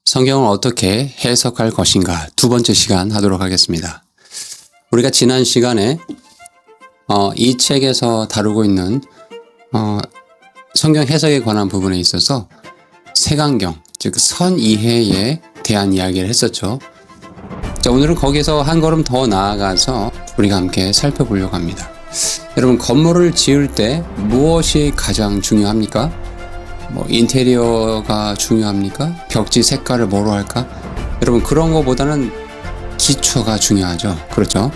성경을 어떻게 해석할 것인가 두 번째 시간 하도록 하겠습니다. 우리가 지난 시간에 이 책에서 다루고 있는 성경 해석에 관한 부분에 있어서 색안경, 즉 선이해에 대한 이야기를 했었죠. 자, 오늘은 거기서 한 걸음 더 나아가서 우리가 함께 살펴보려고 합니다. 여러분, 건물을 지을 때 무엇이 가장 중요합니까? 인테리어가 중요합니까? 벽지 색깔을 뭐로 할까? 여러분, 그런 거보다는 기초가 중요하죠. 그렇죠?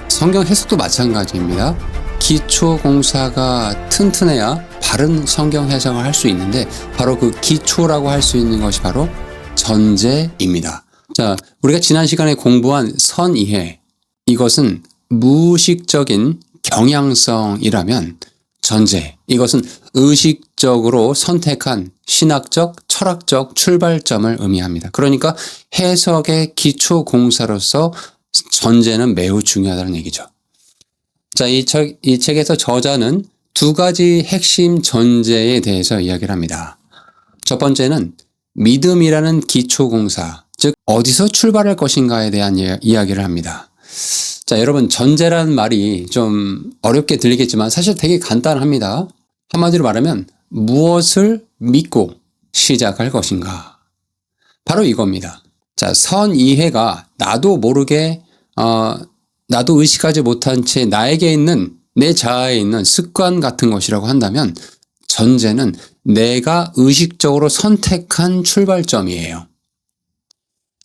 성경 해석도 마찬가지입니다. 기초 공사가 튼튼해야 바른 성경 해석을 할 수 있는데, 바로 그 기초라고 할 수 있는 것이 바로 전제입니다. 자, 우리가 지난 시간에 공부한 선이해, 이것은 무의식적인 경향성이라면, 전제, 이것은 의식적으로 선택한 신학적, 철학적 출발점을 의미합니다. 그러니까 해석의 기초 공사로서 전제는 매우 중요하다는 얘기죠. 자, 이 책에서 저자는 두 가지 핵심 전제에 대해서 이야기를 합니다. 첫 번째는 믿음이라는 기초 공사, 즉 어디서 출발할 것인가에 대한 이야기를 합니다. 자, 여러분, 전제라는 말이 좀 어렵게 들리겠지만 사실 되게 간단합니다. 한마디로 말하면 무엇을 믿고 시작할 것인가. 바로 이겁니다. 자, 선이해가 나도 모르게 나도 의식하지 못한 채 나에게 있는 내 자아에 있는 습관 같은 것이라고 한다면, 전제는 내가 의식적으로 선택한 출발점이에요.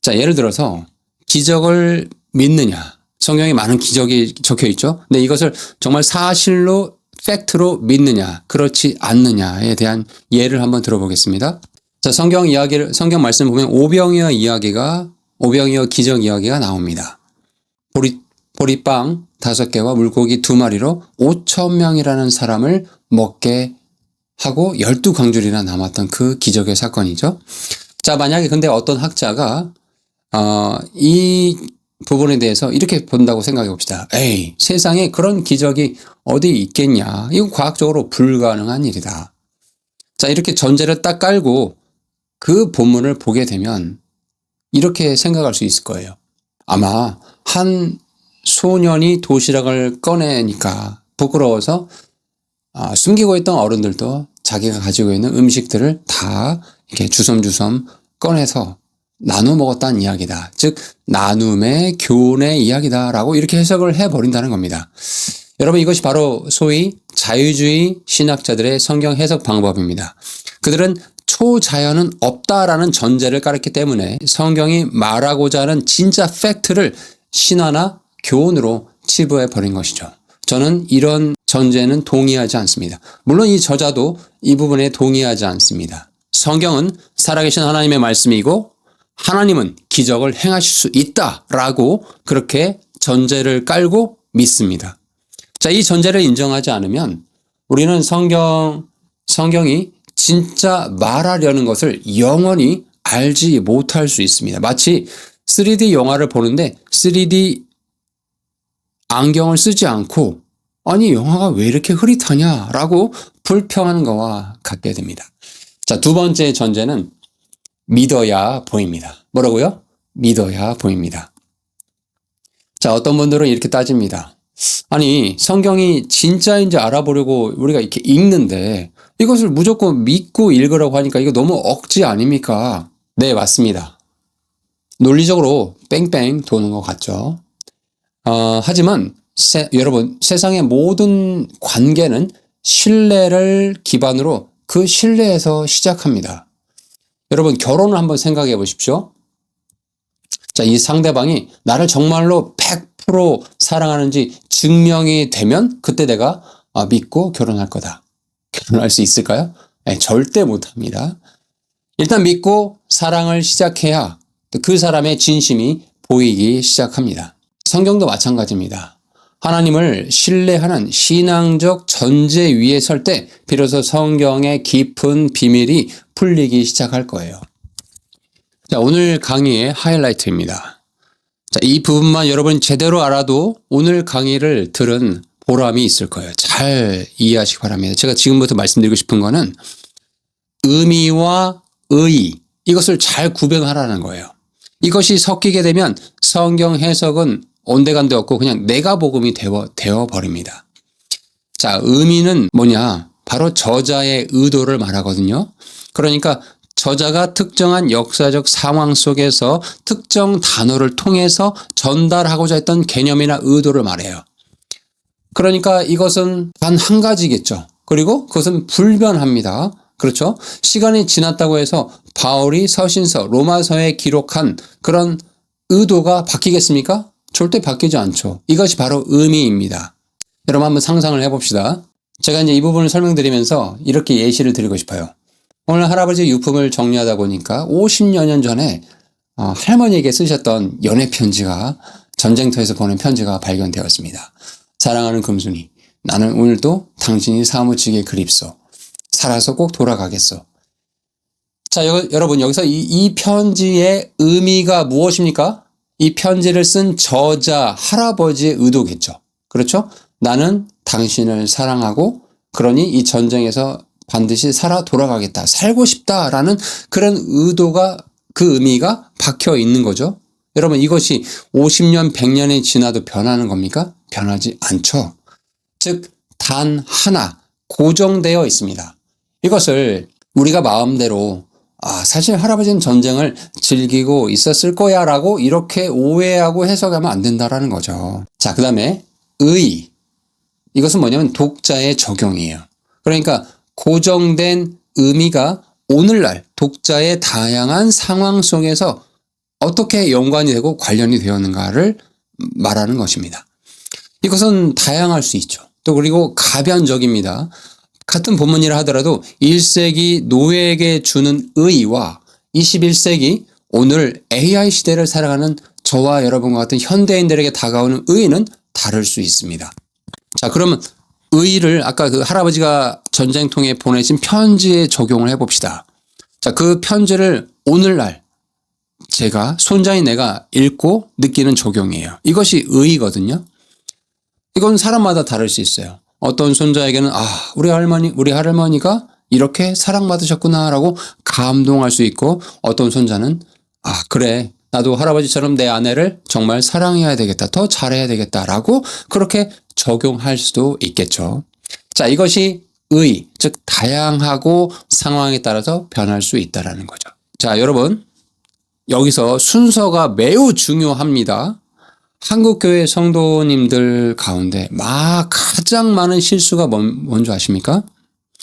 자, 예를 들어서 기적을 믿느냐. 성경에 많은 기적이 적혀 있죠. 근데 이것을 정말 사실로, 팩트로 믿느냐, 그렇지 않느냐에 대한 예를 한번 들어보겠습니다. 자, 성경 말씀 보면 오병이어 기적 이야기가 나옵니다. 보리빵 5개와 물고기 2마리로 5,000명이라는 사람을 먹게 하고 12광줄이나 남았던 그 기적의 사건이죠. 자, 만약에 근데 어떤 학자가 이 부분에 대해서 이렇게 본다고 생각해 봅시다. 에이, 세상에 그런 기적이 어디 있겠냐. 이건 과학적으로 불가능한 일이다. 자, 이렇게 전제를 딱 깔고 그 본문을 보게 되면 이렇게 생각할 수 있을 거예요. 아마 한 소년이 도시락을 꺼내니까 부끄러워서 숨기고 있던 어른들도 자기가 가지고 있는 음식들을 다 이렇게 주섬주섬 꺼내서 나눠 먹었다는 이야기다. 즉 나눔의 교훈의 이야기다라고 이렇게 해석을 해버린다는 겁니다. 여러분, 이것이 바로 소위 자유주의 신학자들의 성경 해석 방법입니다. 그들은 초자연은 없다라는 전제를 깔았기 때문에 성경이 말하고자 하는 진짜 팩트를 신화나 교훈으로 치부해버린 것이죠. 저는 이런 전제는 동의하지 않습니다. 물론 이 저자도 이 부분에 동의하지 않습니다. 성경은 살아계신 하나님의 말씀이고 하나님은 기적을 행하실 수 있다라고 그렇게 전제를 깔고 믿습니다. 자, 이 전제를 인정하지 않으면 우리는 성경이 진짜 말하려는 것을 영원히 알지 못할 수 있습니다. 마치 3D 영화를 보는데 3D 안경을 쓰지 않고 아니, 영화가 왜 이렇게 흐릿하냐라고 불평하는 것과 같게 됩니다. 자, 두 번째 전제는 믿어야 보입니다. 뭐라고요? 믿어야 보입니다. 자, 어떤 분들은 이렇게 따집니다. 아니, 성경이 진짜인지 알아보려고 우리가 이렇게 읽는데 이것을 무조건 믿고 읽으라고 하니까 이거 너무 억지 아닙니까? 네, 맞습니다. 논리적으로 뺑뺑 도는 것 같죠. 하지만 여러분, 세상의 모든 관계는 신뢰를 기반으로 그 신뢰에서 시작합니다. 여러분, 결혼을 한번 생각해 보십시오. 자, 이 상대방이 나를 정말로 100% 사랑하는지 증명이 되면 그때 내가 믿고 결혼할 거다. 결혼할 수 있을까요? 네, 절대 못합니다. 일단 믿고 사랑을 시작해야 그 사람의 진심이 보이기 시작합니다. 성경도 마찬가지입니다. 하나님을 신뢰하는 신앙적 전제 위에 설 때 비로소 성경의 깊은 비밀이 풀리기 시작할 거예요. 자, 오늘 강의의 하이라이트입니다. 자, 이 부분만 여러분 제대로 알아도 오늘 강의를 들은 보람이 있을 거예요. 잘 이해하시기 바랍니다. 제가 지금부터 말씀드리고 싶은 거는 의미와 의, 이것을 잘 구별하라는 거예요. 이것이 섞이게 되면 성경 해석은 온데간데 없고 그냥 내가복음이 되어버립니다. 자, 의미는 뭐냐? 바로 저자의 의도를 말하거든요. 그러니까 저자가 특정한 역사적 상황 속에서 특정 단어를 통해서 전달하고자 했던 개념이나 의도를 말해요. 그러니까 이것은 단 한 가지겠죠. 그리고 그것은 불변합니다. 그렇죠? 시간이 지났다고 해서 바울이 서신서, 로마서에 기록한 그런 의도가 바뀌겠습니까? 절대 바뀌지 않죠. 이것이 바로 의미입니다. 여러분 한번 상상을 해봅시다. 제가 이제 이 부분을 설명드리면서 이렇게 예시를 드리고 싶어요. 오늘 할아버지 유품을 정리하다 보니까 50여 년 전에 할머니에게 쓰셨던 연애 편지가, 전쟁터에서 보낸 편지가 발견되었습니다. 사랑하는 금순이, 나는 오늘도 당신이 사무치게 그립소. 살아서 꼭 돌아가겠소. 자, 여러분 여기서 이 편지의 의미가 무엇입니까? 이 편지를 쓴 저자 할아버지의 의도겠죠. 그렇죠? 나는 당신을 사랑하고 그러니 이 전쟁에서 반드시 살아 돌아가겠다. 살고 싶다라는 그런 의도가, 그 의미가 박혀 있는 거죠. 여러분 이것이 50년, 100년이 지나도 변하는 겁니까? 변하지 않죠. 즉, 단 하나 고정되어 있습니다. 이것을 우리가 마음대로 사실 할아버지는 전쟁을 즐기고 있었을 거야 라고 이렇게 오해하고 해석하면 안 된다라는 거죠. 자, 그 다음에 의. 이것은 뭐냐면 독자의 적용이에요. 그러니까 고정된 의미가 오늘날 독자의 다양한 상황 속에서 어떻게 연관이 되고 관련이 되었는가를 말하는 것입니다. 이것은 다양할 수 있죠. 또 그리고 가변적입니다. 같은 본문이라 하더라도 1세기 노예에게 주는 의의와 21세기 오늘 AI 시대를 살아가는 저와 여러분과 같은 현대인들에게 다가오는 의의는 다를 수 있습니다. 자, 그러면 의의를 아까 그 할아버지가 전쟁통에 보내신 편지에 적용을 해봅시다. 자, 그 편지를 오늘날 제가, 손자인 내가 읽고 느끼는 적용이에요. 이것이 의의거든요. 이건 사람마다 다를 수 있어요. 어떤 손자에게는 우리 할머니가 이렇게 사랑받으셨구나라고 감동할 수 있고, 어떤 손자는 그래, 나도 할아버지처럼 내 아내를 정말 사랑해야 되겠다, 더 잘해야 되겠다라고 그렇게 적용할 수도 있겠죠. 자, 이것이 의, 즉 다양하고 상황에 따라서 변할 수 있다라는 거죠. 자, 여러분 여기서 순서가 매우 중요합니다. 한국교회 성도님들 가운데 가장 많은 실수가 뭔지 아십니까?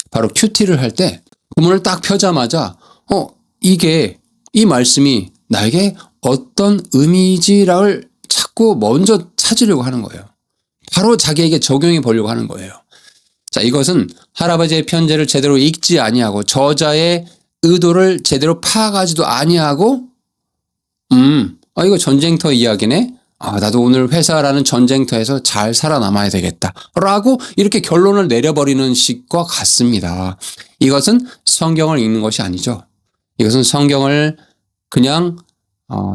바로 큐티를 할 때 본문을 딱 펴자마자 이 말씀이 나에게 어떤 의미지를 자꾸 먼저 찾으려고 하는 거예요. 바로 자기에게 적용해 보려고 하는 거예요. 자, 이것은 할아버지의 편지를 제대로 읽지 아니하고 저자의 의도를 제대로 파악하지도 아니하고 이거 전쟁터 이야기네. 나도 오늘 회사라는 전쟁터에서 잘 살아남아야 되겠다 라고 이렇게 결론을 내려버리는 식과 같습니다. 이것은 성경을 읽는 것이 아니죠. 이것은 성경을 그냥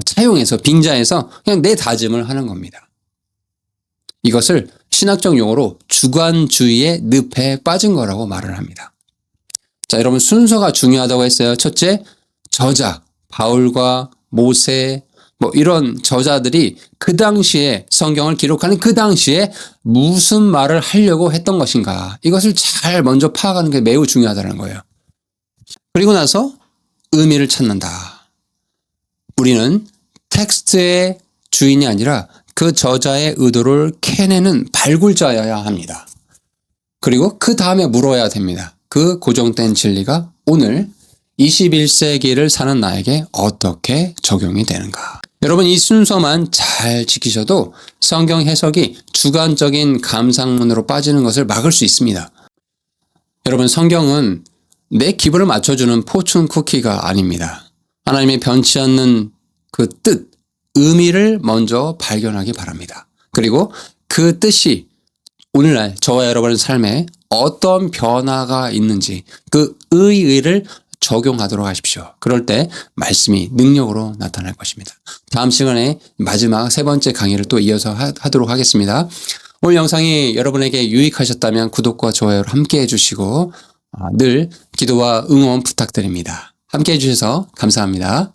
차용해서, 빙자해서 그냥 내 다짐을 하는 겁니다. 이것을 신학적 용어로 주관주의의 늪에 빠진 거라고 말을 합니다. 자, 여러분 순서가 중요하다고 했어요. 첫째, 저자, 바울과 모세, 이런 저자들이 그 당시에 성경을 기록하는 그 당시에 무슨 말을 하려고 했던 것인가, 이것을 잘 먼저 파악하는 게 매우 중요하다는 거예요. 그리고 나서 의미를 찾는다. 우리는 텍스트의 주인이 아니라 그 저자의 의도를 캐내는 발굴자여야 합니다. 그리고 그 다음에 물어야 됩니다. 그 고정된 진리가 오늘 21세기를 사는 나에게 어떻게 적용이 되는가. 여러분 이 순서만 잘 지키셔도 성경 해석이 주관적인 감상문으로 빠지는 것을 막을 수 있습니다. 여러분 성경은 내 기분을 맞춰주는 포춘 쿠키가 아닙니다. 하나님의 변치 않는 그 뜻, 의미를 먼저 발견하기 바랍니다. 그리고 그 뜻이 오늘날 저와 여러분의 삶에 어떤 변화가 있는지 그 의의를 적용하도록 하십시오. 그럴 때 말씀이 능력으로 나타날 것입니다. 다음 시간에 마지막 세 번째 강의를 또 이어서 하도록 하겠습니다. 오늘 영상이 여러분에게 유익하셨다면 구독과 좋아요를 함께 해주시고 늘 기도와 응원 부탁드립니다. 함께 해주셔서 감사합니다.